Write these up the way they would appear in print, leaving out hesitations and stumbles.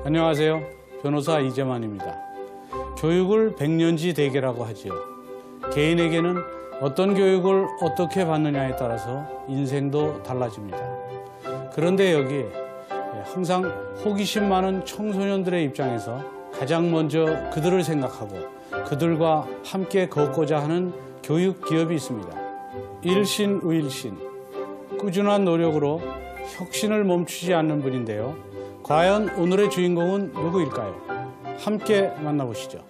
안녕하세요. 변호사 이재만입니다. 교육을 백년지 대계라고 하지요. 개인에게는 어떤 교육을 어떻게 받느냐에 따라서 인생도 달라집니다. 그런데 여기 항상 호기심 많은 청소년들의 입장에서 가장 먼저 그들을 생각하고 그들과 함께 걷고자 하는 교육 기업이 있습니다. 일신의일신, 꾸준한 노력으로 혁신을 멈추지 않는 분인데요. 과연 오늘의 주인공은 누구일까요? 함께 만나보시죠.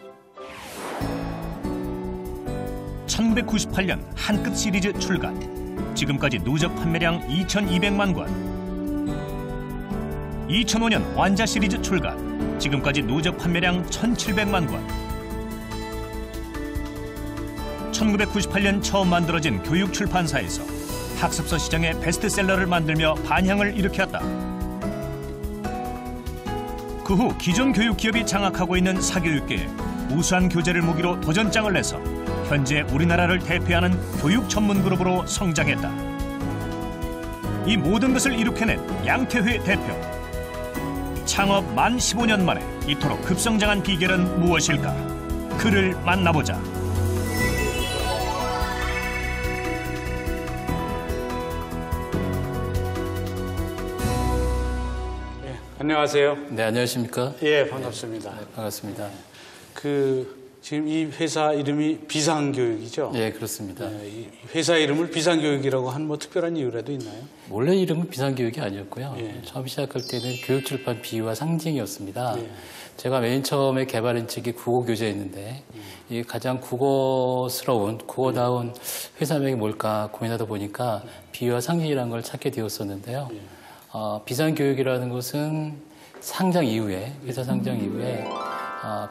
1998년 한끗 시리즈 출간. 지금까지 누적 판매량 2,200만 권. 2005년 완자 시리즈 출간. 지금까지 누적 판매량 1,700만 권. 1998년 처음 만들어진 교육출판사에서 학습서 시장의 베스트셀러를 만들며 반향을 일으켰다. 그 후 기존 교육기업이 장악하고 있는 사교육계에 우수한 교재를 무기로 도전장을 내서 현재 우리나라를 대표하는 교육 전문 그룹으로 성장했다. 이 모든 것을 이룩해낸 양태회 대표. 창업 만 15년 만에 이토록 급성장한 비결은 무엇일까? 그를 만나보자. 안녕하세요. 네, 안녕하십니까? 예, 반갑습니다. 네, 반갑습니다. 지금 이 회사 이름이 비상교육이죠? 네, 그렇습니다. 이 회사 이름을 비상교육이라고 한 뭐 특별한 이유라도 있나요? 원래 이름은 비상교육이 아니었고요. 예. 처음 시작할 때는 교육출판 비유와 상징이었습니다. 예. 제가 맨 처음에 개발한 책이 국어교재였는데 이 가장 국어스러운, 국어다운 회사명이 뭘까 고민하다 보니까 비유와 상징이라는 걸 찾게 되었었는데요. 비상교육이라는 것은 상장 이후에, 회사 상장 이후에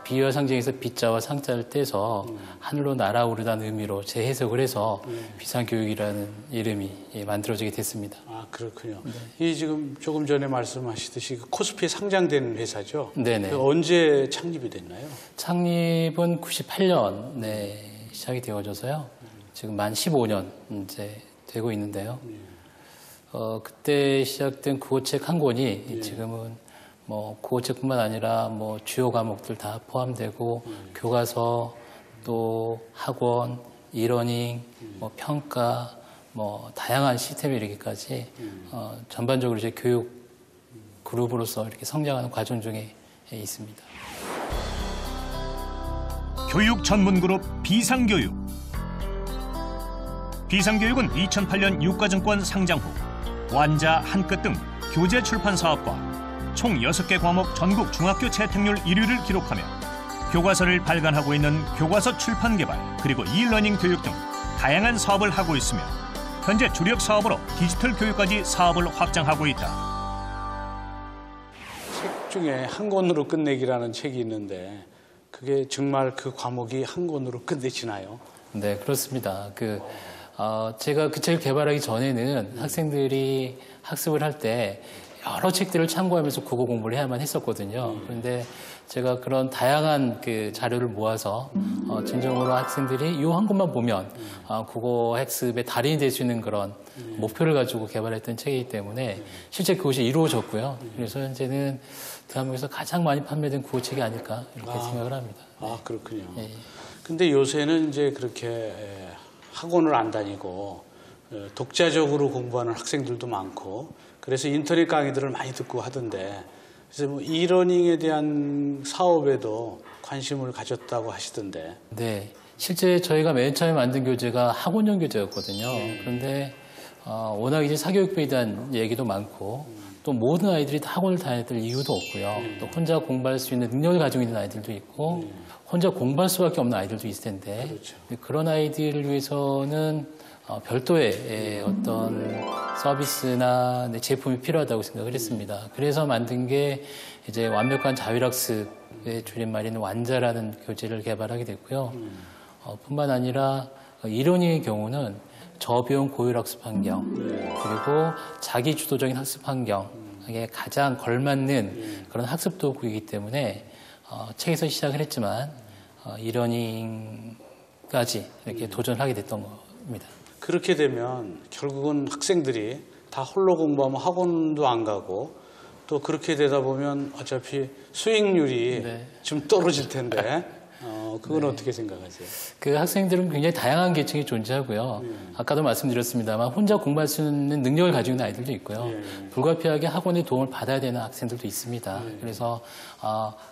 비유와 상징에서 비자와 상자를 떼서 하늘로 날아오르다는 의미로 재해석을 해서 비상교육이라는 이름이 만들어지게 됐습니다. 아, 그렇군요. 이 지금 조금 전에 말씀하시듯이 코스피에 상장된 회사죠? 네네. 언제 창립이 됐나요? 창립은 98년에 시작이 되어져서요. 지금 만 15년 이제 되고 있는데요. 그때 시작된 국어책 한 권이 지금은 뭐 국어책뿐만 아니라 뭐 주요 과목들 다 포함되고 교과서 또 학원, 이러닝, 뭐 평가, 뭐 다양한 시스템에 이르기까지 전반적으로 이제 교육 그룹으로서 이렇게 성장하는 과정 중에 있습니다. 교육 전문 그룹 비상교육. 비상교육은 2008년 유가증권 상장 후 완자, 한끗 등 교재 출판 사업과 총 6개 과목 전국 중학교 채택률 1위를 기록하며 교과서를 발간하고 있는 교과서 출판 개발 그리고 이러닝 교육 등 다양한 사업을 하고 있으며 현재 주력 사업으로 디지털 교육까지 사업을 확장하고 있다. 책 중에 한 권으로 끝내기라는 책이 있는데 그게 정말 그 과목이 한 권으로 끝내지나요? 네, 그렇습니다. 제가 그 책을 개발하기 전에는 학생들이 학습을 할 때 여러 책들을 참고하면서 국어 공부를 해야만 했었거든요. 그런데 제가 그런 다양한 그 자료를 모아서 진정으로 학생들이 이 한 권만 보면 국어 학습의 달인이 될 수 있는 그런 목표를 가지고 개발했던 책이기 때문에 실제 그것이 이루어졌고요. 그래서 현재는 대한민국에서 가장 많이 판매된 국어책이 아닐까 이렇게 생각을 합니다. 아, 그렇군요. 예. 근데 요새는 이제 그렇게 학원을 안 다니고 독자적으로 공부하는 학생들도 많고 그래서 인터넷 강의들을 많이 듣고 하던데 그래서 뭐 이러닝에 대한 사업에도 관심을 가졌다고 하시던데. 네, 실제 저희가 맨 처음에 만든 교재가 학원용 교재였거든요. 그런데 워낙 이제 사교육부에 대한 얘기도 많고 또 모든 아이들이 다 학원을 다녀야 될 이유도 없고요. 또 혼자 공부할 수 있는 능력을 가지고 있는 아이들도 있고 혼자 공부할 수밖에 없는 아이들도 있을 텐데 그렇죠. 그런 아이들을 위해서는 별도의 어떤 서비스나 제품이 필요하다고 생각을 했습니다. 그래서 만든 게 이제 완벽한 자율학습의 줄임말인 완자라는 교재를 개발하게 됐고요. 뿐만 아니라 이러닝의 경우는 저비용 고율학습 환경 그리고 자기주도적인 학습 환경에 가장 걸맞는 그런 학습 도구이기 때문에 책에서 시작을 했지만 이러닝까지 이렇게 도전하게 됐던 겁니다. 그렇게 되면 결국은 학생들이 다 홀로 공부하면 학원도 안 가고 또 그렇게 되다 보면 어차피 수익률이 네. 좀 떨어질 텐데 그건 어떻게 생각하세요? 그 학생들은 굉장히 다양한 계층이 존재하고요. 아까도 말씀드렸습니다만 혼자 공부할 수 있는 능력을 가지고 있는 아이들도 있고요. 불가피하게 학원의 도움을 받아야 되는 학생들도 있습니다. 그래서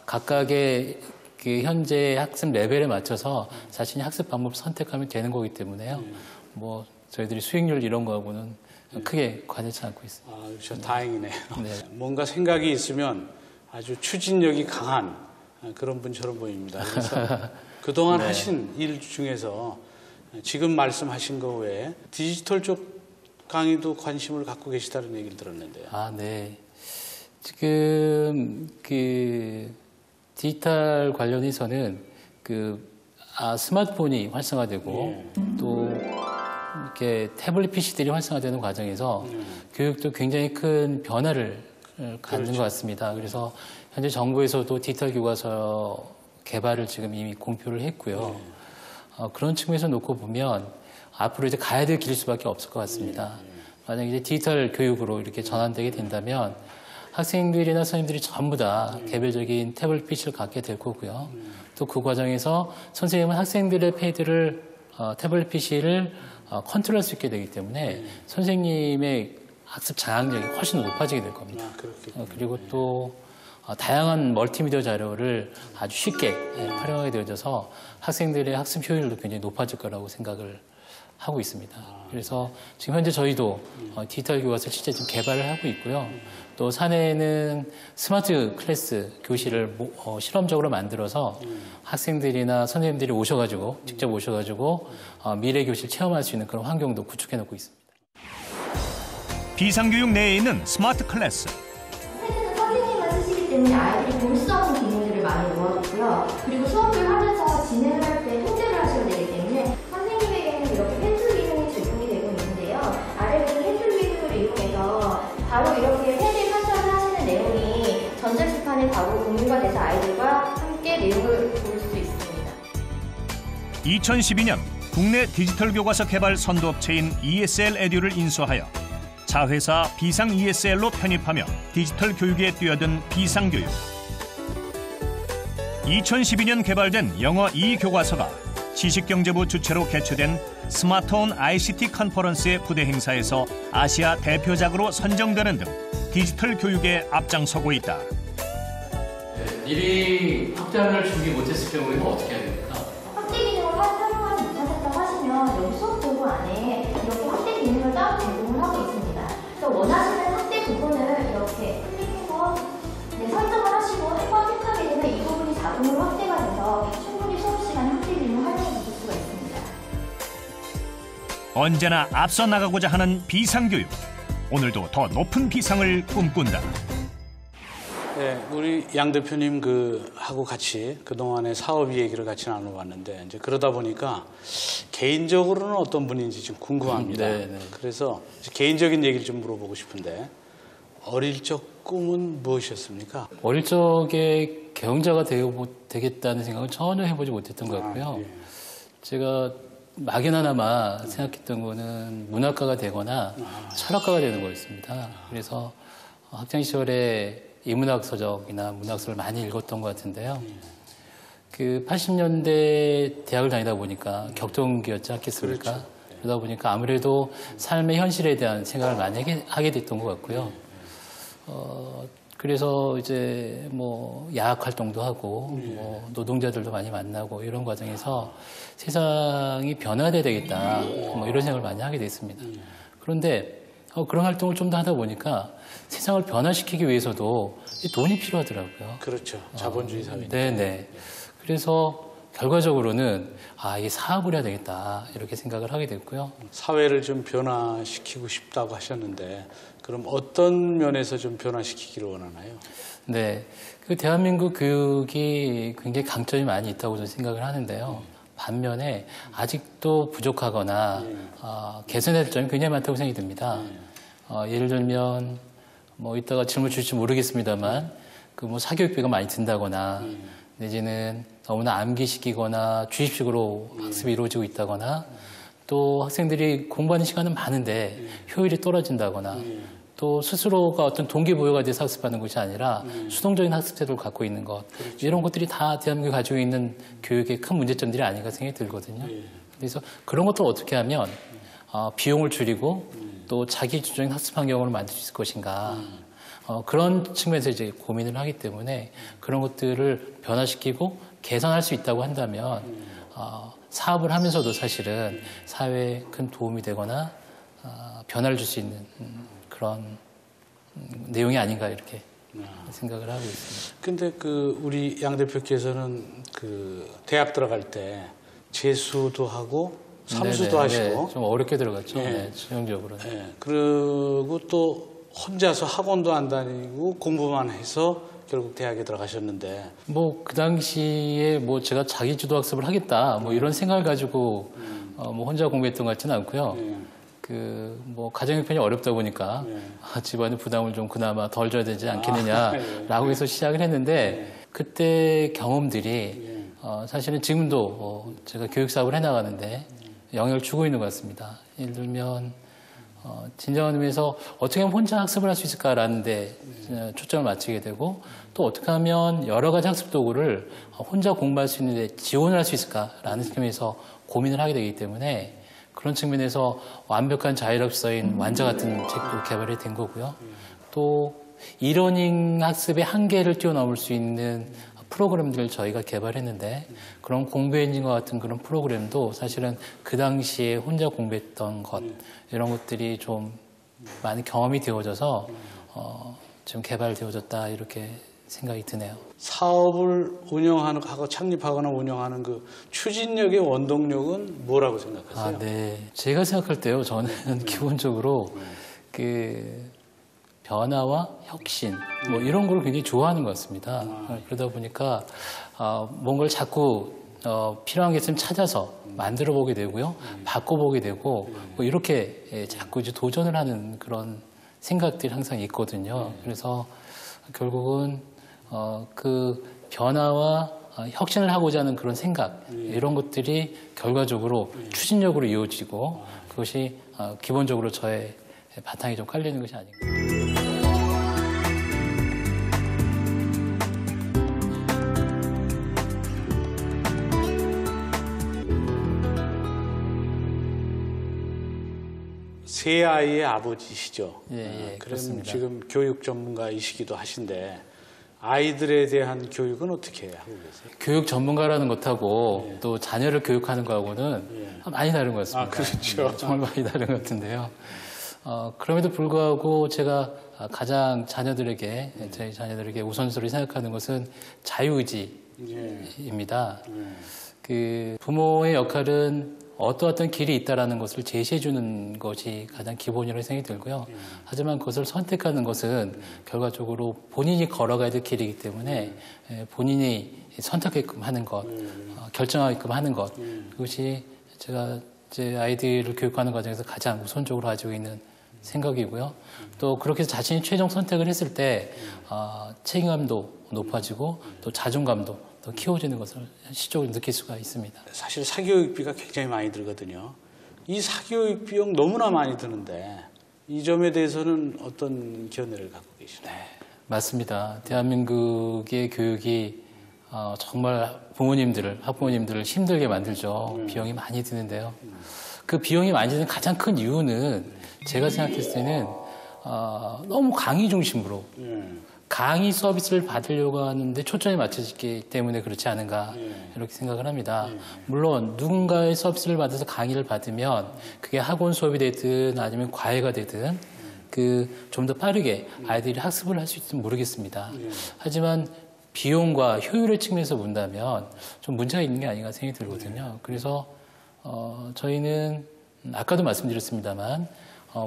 각각의 그 현재 학습 레벨에 맞춰서 자신이 학습 방법 선택하면 되는 거기 때문에요. 뭐 저희들이 수익률 이런 거하고는 크게 관여치 않고 있습니다. 아, 그렇죠. 다행이네요. 네. 뭔가 생각이 있으면 아주 추진력이 강한 그런 분처럼 보입니다. 그래서 그동안 네. 하신 일 중에서 지금 말씀하신 거 외에 디지털 쪽 강의도 관심을 갖고 계시다는 얘기를 들었는데요. 아, 네. 지금 그 디지털 관련해서는 스마트폰이 활성화되고 또 이렇게 태블릿 PC들이 활성화되는 과정에서 교육도 굉장히 큰 변화를 갖는 것 같습니다. 그래서 현재 정부에서도 디지털 교과서 개발을 지금 이미 공표를 했고요. 그런 측면에서 놓고 보면 앞으로 이제 가야 될 길일 수밖에 없을 것 같습니다. 만약 이제 디지털 교육으로 이렇게 전환되게 된다면 학생들이나 선생님들이 전부 다 개별적인 태블릿 PC를 갖게 될 거고요. 또 그 과정에서 선생님은 학생들의 패드를 태블릿 PC를 컨트롤할 수 있게 되기 때문에 선생님의 학습 장악력이 훨씬 높아지게 될 겁니다. 그리고 또 다양한 멀티미디어 자료를 아주 쉽게 활용하게 되어져서 학생들의 학습 효율도 굉장히 높아질 거라고 생각을 하고 있습니다. 그래서 지금 현재 저희도 디지털 교과서 실제 지금 개발을 하고 있고요. 또 사내에는 스마트 클래스 교실을 실험적으로 만들어서 학생들이나 선생님들이 오셔가지고 직접 오셔가지고 미래 교실 체험할 수 있는 그런 환경도 구축해 놓고 있습니다. 비상교육 내에 있는 스마트 클래스. 패드는 선생님만 쓰시기 때문에 아이들이 볼 수 없는 기능들을 많이 모아뒀고요. 그리고 수업을 하면서 진행을 할 때 통제를 하셔야 되기 때문에 선생님에게는 이렇게 펜슬 기능이 제공이 되고 있는데요. 아래 있는 펜슬 기능을 이용해서 바로 이렇게 패드에 판사를 하시는 내용이 전자칠판에 바로 공유가 돼서 아이들과 함께 내용을 볼 수 있습니다. 2012년 국내 디지털 교과서 개발 선도업체인 ESL 에듀를 인수하여 자회사 비상 ESL로 편입하며 디지털 교육에 뛰어든 비상교육. 2012년 개발된 영어 2교과서가 지식경제부 주최로 개최된 스마트온 ICT 컨퍼런스의 부대 행사에서 아시아 대표작으로 선정되는 등 디지털 교육에 앞장서고 있다. 미리 확장을 준비 못했을 경우에는 어떻게 해야 됩니까? 확대 기능을 활용하지 못하셨다고 하시면 여기 수업 도구 안에 이렇게 확대 기능을 따로 제공을 하고 있습니다. 그래서 원하시는 확대 부분을 이렇게 클릭해서 설정을 하시고 한번 클릭하게 되면 이 부분이 자동으로 확대가 돼서 충분히 수업 시간에 확대 기능을 활용해 보실 수가 있습니다. 언제나 앞서 나가고자 하는 비상교육. 오늘도 더 높은 비상을 꿈꾼다. 네, 우리 양 대표님 하고 같이 그동안의 사업 얘기를 같이 나눠봤는데 이제 그러다 보니까 개인적으로는 어떤 분인지 좀 궁금합니다. 네. 그래서 개인적인 얘기를 좀 물어보고 싶은데 어릴 적 꿈은 무엇이었습니까? 어릴 적에 경자가 되겠다는 생각은 전혀 해보지 못했던 것 같고요. 제가 막연하나마 생각했던 거는 문학가가 되거나 철학가가 되는 거였습니다. 그래서 학창 시절에 인문학 서적이나 문학서를 많이 읽었던 것 같은데요. 그 80년대 대학을 다니다 보니까 격동기였지 않겠습니까? 그렇죠. 그러다 보니까 아무래도 삶의 현실에 대한 생각을 많이 하게 됐던 것 같고요. 그래서 이제 뭐 야학 활동도 하고 뭐 노동자들도 많이 만나고 이런 과정에서 세상이 변화돼야 되겠다 뭐 이런 생각을 많이 하게 됐습니다. 그런데 그런 활동을 좀 더 하다 보니까 세상을 변화시키기 위해서도 돈이 필요하더라고요. 그렇죠. 자본주의 사회니까. 네네. 그래서 결과적으로는 이게 사업을 해야 되겠다 이렇게 생각을 하게 됐고요. 사회를 좀 변화시키고 싶다고 하셨는데 그럼 어떤 면에서 좀 변화시키기를 원하나요? 네, 그 대한민국 교육이 굉장히 강점이 많이 있다고 저는 생각을 하는데요. 반면에 아직도 부족하거나 개선해야 될 점이 굉장히 많다고 생각이 듭니다. 예를 들면 뭐 이따가 질문 주실지 모르겠습니다만 그 뭐 사교육비가 많이 든다거나 내지는 너무나 암기시키거나 주입식으로 학습이 이루어지고 있다거나 또 학생들이 공부하는 시간은 많은데 효율이 떨어진다거나 또 스스로가 어떤 동기부여가 돼서 학습하는 것이 아니라 수동적인 학습 태도를 갖고 있는 것. 이런 것들이 다 대한민국이 가지고 있는 교육의 큰 문제점들이 아닌가 생각이 들거든요. 그래서 그런 것들을 어떻게 하면 비용을 줄이고 또 자기 주도적인 학습 환경을 만들 수 있을 것인가. 그런 측면에서 이제 고민을 하기 때문에 그런 것들을 변화시키고 개선할 수 있다고 한다면 사업을 하면서도 사실은 사회에 큰 도움이 되거나 변화를 줄 수 있는 그런 내용이 아닌가 이렇게 생각을 하고 있습니다. 근데 우리 양 대표께서는 대학 들어갈 때 재수도 하고 삼수도 네네, 하시고 네, 좀 어렵게 들어갔죠. 네. 네, 전형적으로는. 네. 그리고 또 혼자서 학원도 안 다니고 공부만 해서 결국 대학에 들어가셨는데 뭐 그 당시에 뭐 제가 자기 주도 학습을 하겠다 뭐 이런 생각을 가지고 뭐 혼자 공부했던 것 같지는 않고요. 뭐 가정 형편이 어렵다 보니까 집안의 부담을 좀 그나마 덜 져야 되지 않겠느냐라고 해서 시작을 했는데 그때 경험들이 사실은 지금도 제가 교육 사업을 해나가는데 영향을 주고 있는 것 같습니다. 예를 들면 진정한 의미에서 어떻게 하면 혼자 학습을 할 수 있을까라는 데 초점을 맞추게 되고 또 어떻게 하면 여러 가지 학습 도구를 혼자 공부할 수 있는 데 지원을 할 수 있을까라는 측면에서 고민을 하게 되기 때문에 그런 측면에서 완벽한 자율학습서인 완자 같은 책도 개발이 된 거고요. 또 이러닝 학습의 한계를 뛰어넘을 수 있는 프로그램들을 저희가 개발했는데 그런 공부 엔진과 같은 그런 프로그램도 사실은 그 당시에 혼자 공부했던 것 이런 것들이 좀 많이 경험이 되어져서 좀 개발되어졌다 이렇게 생각이 드네요. 사업을 운영하는 하고 창립하거나 운영하는 그 추진력의 원동력은 뭐라고 생각하세요? 네. 제가 생각할 때요. 저는 기본적으로 그 변화와 혁신 뭐 이런 걸 굉장히 좋아하는 것 같습니다. 그러다 보니까 뭔가를 자꾸 필요한 게 있으면 찾아서 만들어 보게 되고요. 바꿔보게 되고 뭐 이렇게 자꾸 이제 도전을 하는 그런 생각들이 항상 있거든요. 그래서 결국은 그 변화와 혁신을 하고자 하는 그런 생각 이런 것들이 결과적으로 추진력으로 이어지고 그것이 기본적으로 저의 바탕이 좀 깔리는 것이 아닌가. 세 아이의 아버지시죠? 예, 그럼 그렇습니다. 지금 교육 전문가이시기도 하신데 아이들에 대한 교육은 어떻게 하고 계세요? 교육 전문가라는 것하고 또 자녀를 교육하는 거하고는 많이 다른 것 같습니다. 그렇죠. 정말 많이 다른 것 같은데요. 그럼에도 불구하고 제가 가장 자녀들에게, 저희 자녀들에게 우선순위를 생각하는 것은 자유의지입니다. 그 부모의 역할은 어떤 길이 있다라는 것을 제시해 주는 것이 가장 기본이라고 생각이 들고요. 하지만 그것을 선택하는 것은 결과적으로 본인이 걸어가야 될 길이기 때문에 본인이 선택하게끔 하는 것, 결정하게끔 하는 것, 그것이 제가 제 아이들을 교육하는 과정에서 가장 우선적으로 가지고 있는 생각이고요. 또 그렇게 해서 자신이 최종 선택을 했을 때 책임감도 높아지고 또 자존감도 더 키워지는 것을 시적으로 느낄 수가 있습니다. 사실 사교육비가 굉장히 많이 들거든요. 이 사교육 비용 너무나 많이 드는데 이 점에 대해서는 어떤 견해를 갖고 계시나요? 맞습니다. 대한민국의 교육이 정말 부모님들을, 학부모님들을 힘들게 만들죠. 비용이 많이 드는데요. 그 비용이 많이 드는 가장 큰 이유는 제가 생각했을 때는 너무 강의 중심으로 강의 서비스를 받으려고 하는데 초점이 맞춰지기 때문에 그렇지 않은가 이렇게 생각을 합니다. 물론 누군가의 서비스를 받아서 강의를 받으면 그게 학원 수업이 되든 아니면 과외가 되든 좀 더 빠르게 아이들이 학습을 할 수 있을지 모르겠습니다. 하지만 비용과 효율의 측면에서 본다면 좀 문제가 있는 게 아닌가 생각이 들거든요. 그래서 저희는 아까도 말씀드렸습니다만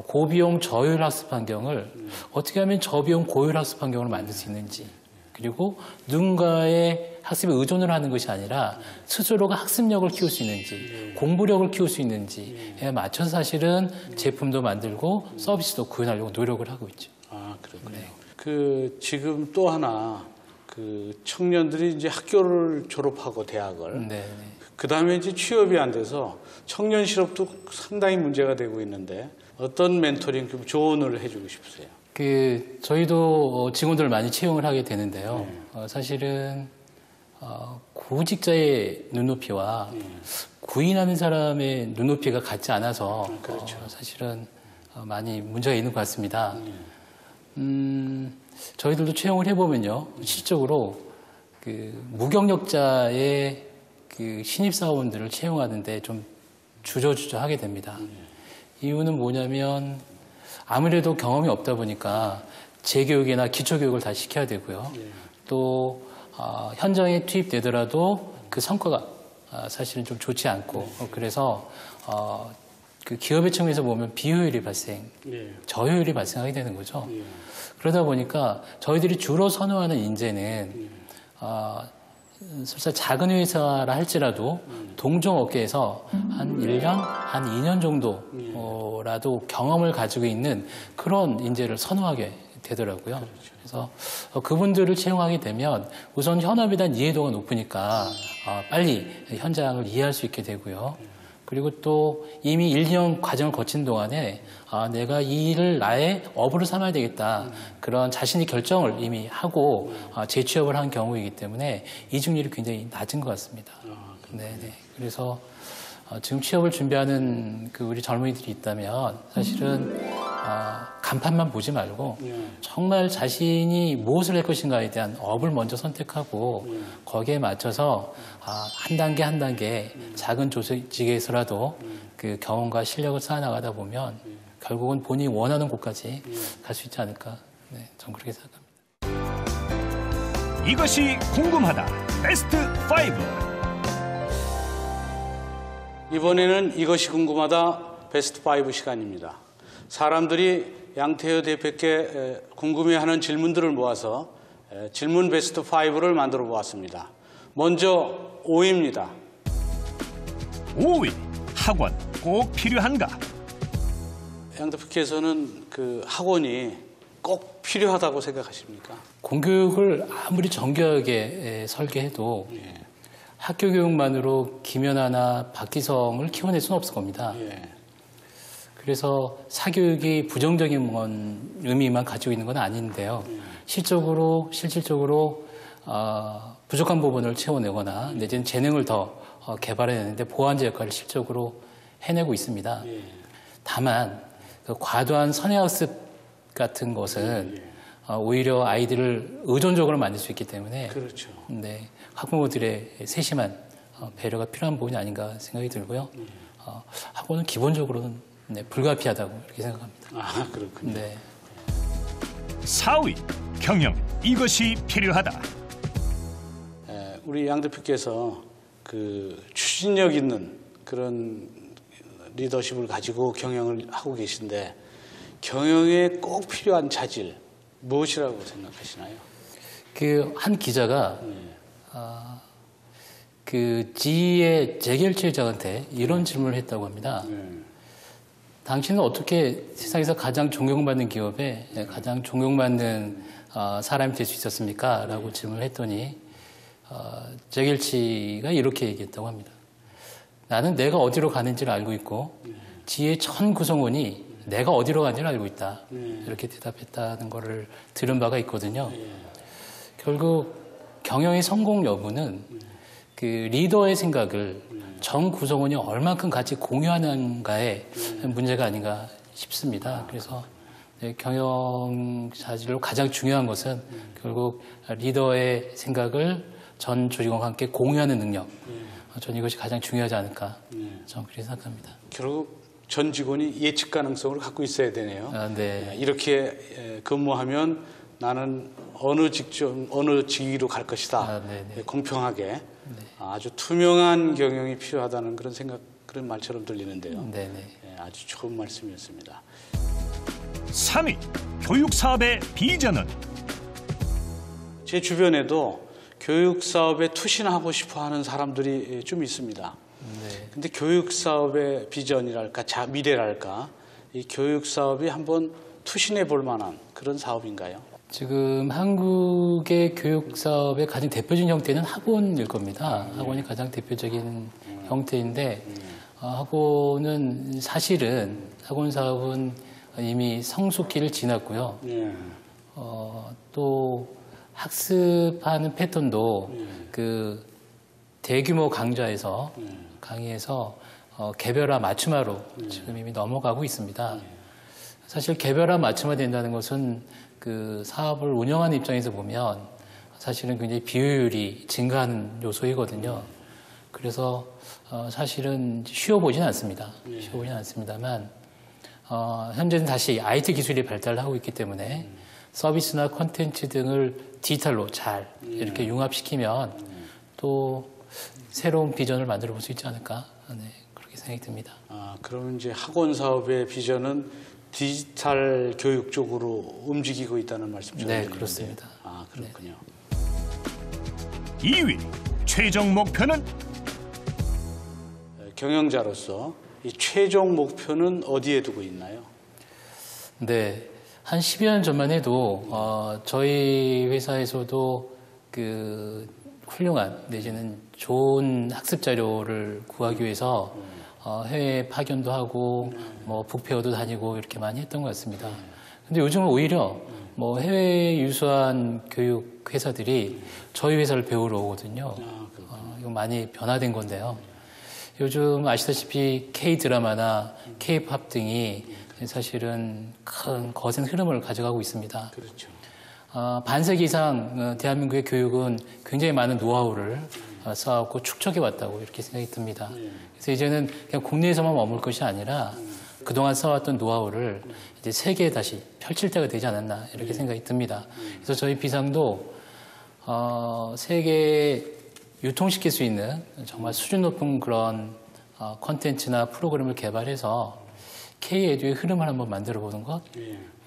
고비용 저효율 학습 환경을 어떻게 하면 저비용 고효율 학습 환경을 만들 수 있는지 그리고 누군가의 학습에 의존을 하는 것이 아니라 스스로가 학습력을 키울 수 있는지 공부력을 키울 수 있는지에 맞춰서 사실은 제품도 만들고 서비스도 구현하려고 노력을 하고 있죠. 아, 그렇군요. 네. 지금 또 하나 청년들이 이제 학교를 졸업하고 대학을 그 다음에 이제 취업이 안 돼서 청년 실업도 상당히 문제가 되고 있는데 어떤 멘토링 조언을 해주고 싶으세요? 저희도 직원들을 많이 채용을 하게 되는데요. 사실은 구직자의 눈높이와 구인하는 사람의 눈높이가 같지 않아서 그렇죠. 사실은 많이 문제가 있는 것 같습니다. 저희들도 채용을 해보면요, 실적으로 무경력자의 신입사원들을 채용하는데 좀 주저주저하게 됩니다. 이유는 뭐냐면 아무래도 경험이 없다 보니까 재교육이나 기초교육을 다 시켜야 되고요. 또 현장에 투입되더라도 그 성과가 사실은 좀 좋지 않고 그래서 그 기업의 측면에서 보면 비효율이 저효율이 발생하게 되는 거죠. 그러다 보니까 저희들이 주로 선호하는 인재는 설사 작은 회사라 할지라도 동종업계에서 한 1년, 한 2년 정도라도 경험을 가지고 있는 그런 인재를 선호하게 되더라고요. 그래서 그분들을 채용하게 되면 우선 현업에 대한 이해도가 높으니까 빨리 현장을 이해할 수 있게 되고요. 그리고 또 이미 1, 2년 과정을 거친 동안에 내가 이 일을 나의 업으로 삼아야 되겠다. 그런 자신의 결정을 이미 하고 재취업을 한 경우이기 때문에 이직률이 굉장히 낮은 것 같습니다. 네네. 그래서 지금 취업을 준비하는 우리 젊은이들이 있다면 사실은 간판만 보지 말고 정말 자신이 무엇을 할 것인가에 대한 업을 먼저 선택하고 거기에 맞춰서 한 단계 한 단계 작은 조직에서라도 그 경험과 실력을 쌓아나가다 보면 결국은 본인이 원하는 곳까지 갈 수 있지 않을까. 네, 전 그렇게 생각합니다. 이것이 궁금하다. 베스트 5. 이번에는 이것이 궁금하다 베스트 5 시간입니다. 사람들이 양태호 대표께 궁금해하는 질문들을 모아서 질문 베스트 5를 만들어 보았습니다. 먼저 5위입니다. 5위. 학원 꼭 필요한가? 양 대표께서는 그 학원이 꼭 필요하다고 생각하십니까? 공교육을 아무리 정교하게 설계해도 학교 교육만으로 김연아나 박기성을 키워낼 수는 없을 겁니다. 그래서 사교육이 부정적인 의미만 가지고 있는 건 아닌데요. 실질적으로 부족한 부분을 채워내거나 내지는 재능을 더 개발해내는데 보완제 역할을 실적으로 해내고 있습니다. 다만 그 과도한 선행학습 같은 것은 오히려 아이들을 의존적으로 만들 수 있기 때문에 그렇죠. 네, 학부모들의 세심한 배려가 필요한 부분이 아닌가 생각이 들고요. 학원은 기본적으로는 불가피하다고 이렇게 생각합니다. 아, 그렇군요. 네. 4위. 경영 이것이 필요하다. 우리 양 대표께서 그 추진력 있는 그런 리더십을 가지고 경영을 하고 계신데 경영에 꼭 필요한 자질 무엇이라고 생각하시나요? 한 기자가 그 지의 재결치 회장한테 이런 질문을 했다고 합니다. 당신은 어떻게 세상에서 가장 존경받는 기업에 가장 존경받는 사람이 될 수 있었습니까? 라고 질문을 했더니 재결치가 이렇게 얘기했다고 합니다. 나는 내가 어디로 가는지를 알고 있고 지의 전 구성원이 내가 어디로 가는지를 알고 있다. 이렇게 대답했다는 거를 들은 바가 있거든요. 결국 경영의 성공 여부는 그 리더의 생각을 전 구성원이 얼만큼 같이 공유하는가의 문제가 아닌가 싶습니다. 그래서 경영 자질로 가장 중요한 것은 결국 리더의 생각을 전 조직원과 함께 공유하는 능력. 저는 이것이 가장 중요하지 않을까. 저는 그렇게 생각합니다. 결국 전 직원이 예측 가능성을 갖고 있어야 되네요. 네. 이렇게 근무하면 나는 어느 직위로 갈 것이다. 공평하게 아주 투명한 경영이 필요하다는 그런 말처럼 들리는데요. 아주 좋은 말씀이었습니다. 3위. 교육 사업의 비전은? 제 주변에도 교육 사업에 투신하고 싶어하는 사람들이 좀 있습니다. 근데 교육 사업의 비전이랄까, 미래랄까, 이 교육 사업이 한번 투신해 볼 만한 그런 사업인가요? 지금 한국의 교육 사업의 가장 대표적인 형태는 학원일 겁니다. 학원이 가장 대표적인 형태인데, 학원 사업은 이미 성숙기를 지났고요. 예. 또 학습하는 패턴도 그 대규모 강좌에서 강의에서 개별화 맞춤화로 지금 이미 넘어가고 있습니다. 사실 개별화 맞춤화 된다는 것은 그 사업을 운영하는 입장에서 보면 사실은 굉장히 비효율이 증가하는 요소이거든요. 그래서 사실은 쉬워 보지는 않습니다. 쉬워 보지는 않습니다만 현재는 다시 IT 기술이 발달하고 있기 때문에 서비스나 콘텐츠 등을 디지털로 잘 이렇게 융합시키면 또 새로운 비전을 만들어 볼 수 있지 않을까, 네, 그렇게 생각이 듭니다. 그러면 이제 학원 사업의 비전은 디지털 교육 쪽으로 움직이고 있다는 말씀이죠? 네, 그렇습니다. 그렇군요. 네. 2위 최종 목표는 경영자로서 이 최종 목표는 어디에 두고 있나요? 네, 한 10여 년 전만 해도 저희 회사에서도 그 훌륭한 내지는 좋은 학습 자료를 구하기 위해서 해외 파견도 하고 뭐 북페어도 다니고 이렇게 많이 했던 것 같습니다. 근데 요즘은 오히려 뭐 해외 유수한 교육 회사들이 저희 회사를 배우러 오거든요. 이거 많이 변화된 건데요. 요즘 아시다시피 K-드라마나 K-팝 등이 사실은 큰 거센 흐름을 가져가고 있습니다. 그렇죠. 반세기 이상 대한민국의 교육은 굉장히 많은 노하우를 쌓았고 축적해 왔다고 이렇게 생각이 듭니다. 그래서 이제는 그냥 국내에서만 머물 것이 아니라 그동안 쌓아왔던 노하우를 이제 세계에 다시 펼칠 때가 되지 않았나 이렇게 생각이 듭니다. 그래서 저희 비상도 세계에 유통시킬 수 있는 정말 수준 높은 그런 콘텐츠나 프로그램을 개발해서 K-에듀의 흐름을 한번 만들어 보는 것,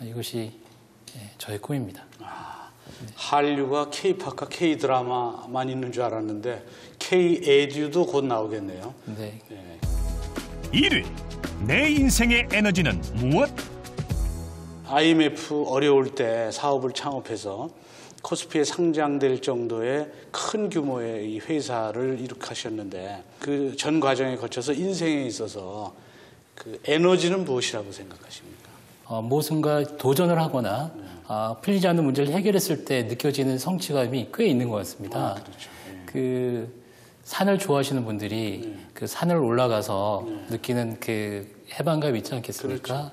이것이 저의 꿈입니다. 한류가 K-팝과 K-드라마만 있는 줄 알았는데 K-에듀도 곧 나오겠네요. 네. 1위 내 인생의 에너지는 무엇? IMF 어려울 때 사업을 창업해서 코스피에 상장될 정도의 큰 규모의 이 회사를 이룩하셨는데 그 전 과정에 거쳐서 인생에 있어서 그 에너지는 무엇이라고 생각하십니까? 무엇인가 도전을 하거나 풀리지 않는 문제를 해결했을 때 느껴지는 성취감이 꽤 있는 것 같습니다. 그렇죠. 그 산을 좋아하시는 분들이 그 산을 올라가서 느끼는 그 해방감이 있지 않겠습니까? 그렇죠.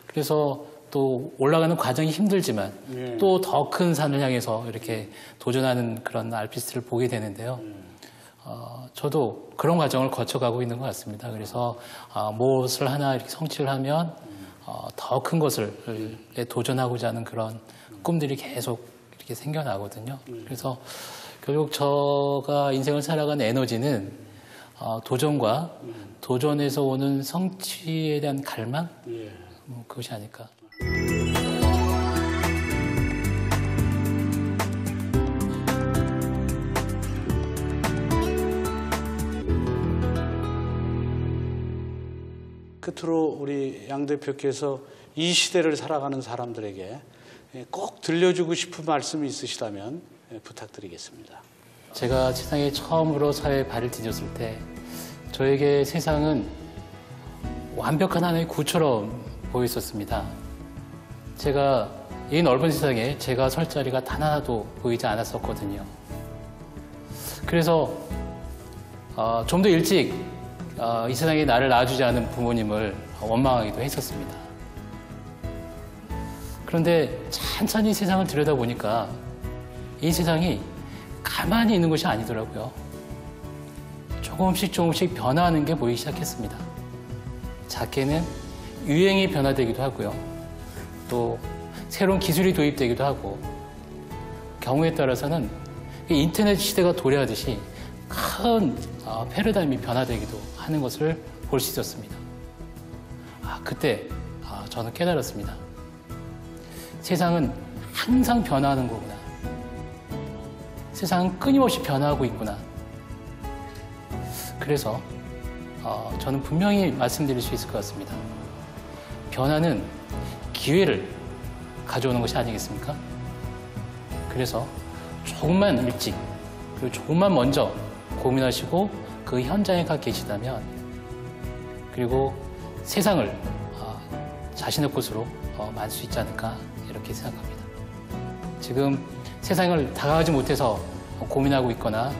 그래서 또 올라가는 과정이 힘들지만 또 더 큰 산을 향해서 이렇게 도전하는 그런 알피스트를 보게 되는데요. 저도 그런 과정을 거쳐가고 있는 것 같습니다. 그래서 무엇을 하나 이렇게 성취를 하면 더 큰 것을 도전하고자 하는 그런 꿈들이 계속 이렇게 생겨나거든요. 그래서 결국 저가 인생을 살아가는 에너지는 도전과 도전에서 오는 성취에 대한 갈망? 그것이 아닐까. 끝으로 우리 양 대표께서 이 시대를 살아가는 사람들에게 꼭 들려주고 싶은 말씀이 있으시다면 부탁드리겠습니다. 제가 세상에 처음으로 사회에 발을 디뎠을 때 저에게 세상은 완벽한 하나의 구처럼 보였었습니다. 제가 이 넓은 세상에 제가 설 자리가 단 하나도 보이지 않았었거든요. 그래서 좀 더 일찍 이 세상에 나를 낳아주지 않은 부모님을 원망하기도 했었습니다. 그런데 천천히 세상을 들여다보니까 이 세상이 가만히 있는 것이 아니더라고요. 조금씩 변화하는 게 보이기 시작했습니다. 작게는 유행이 변화되기도 하고요. 또 새로운 기술이 도입되기도 하고 경우에 따라서는 인터넷 시대가 도래하듯이 큰 패러다임이 변화되기도 하는 것을 볼 수 있었습니다. 그때 저는 깨달았습니다. 세상은 항상 변화하는 거구나. 세상은 끊임없이 변화하고 있구나. 그래서 저는 분명히 말씀드릴 수 있을 것 같습니다. 변화는 기회를 가져오는 것이 아니겠습니까? 그래서 조금만 일찍 그리고 조금만 먼저 고민하시고 그 현장에 가 계시다면 그리고 세상을 자신의 곳으로 만 수 있지 않을까 이렇게 생각합니다. 지금 세상을 다가가지 못해서 고민하고 있거나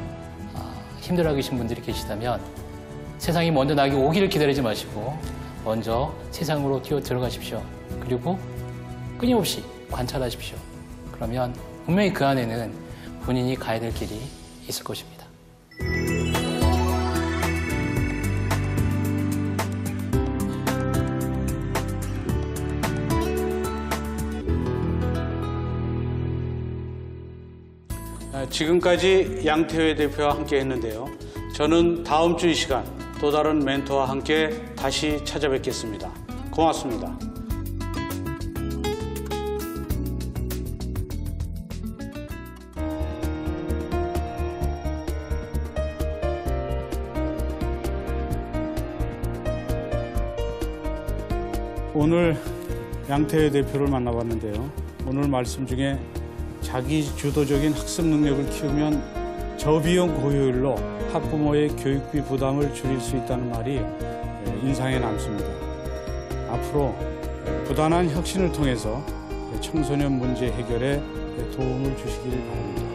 힘들어하고 계신 분들이 계시다면 세상이 먼저 나에게 오기를 기다리지 마시고 먼저 세상으로 뛰어 들어가십시오. 그리고 끊임없이 관찰하십시오. 그러면 분명히 그 안에는 본인이 가야 될 길이 있을 것입니다. 지금까지 양태회 대표와 함께 했는데요. 저는 다음 주 이 시간 또 다른 멘토와 함께 다시 찾아뵙겠습니다. 고맙습니다. 오늘 양태회 대표를 만나봤는데요. 오늘 말씀 중에 자기 주도적인 학습 능력을 키우면 저비용 고효율로 학부모의 교육비 부담을 줄일 수 있다는 말이 인상에 남습니다. 앞으로 부단한 혁신을 통해서 청소년 문제 해결에 도움을 주시길 바랍니다.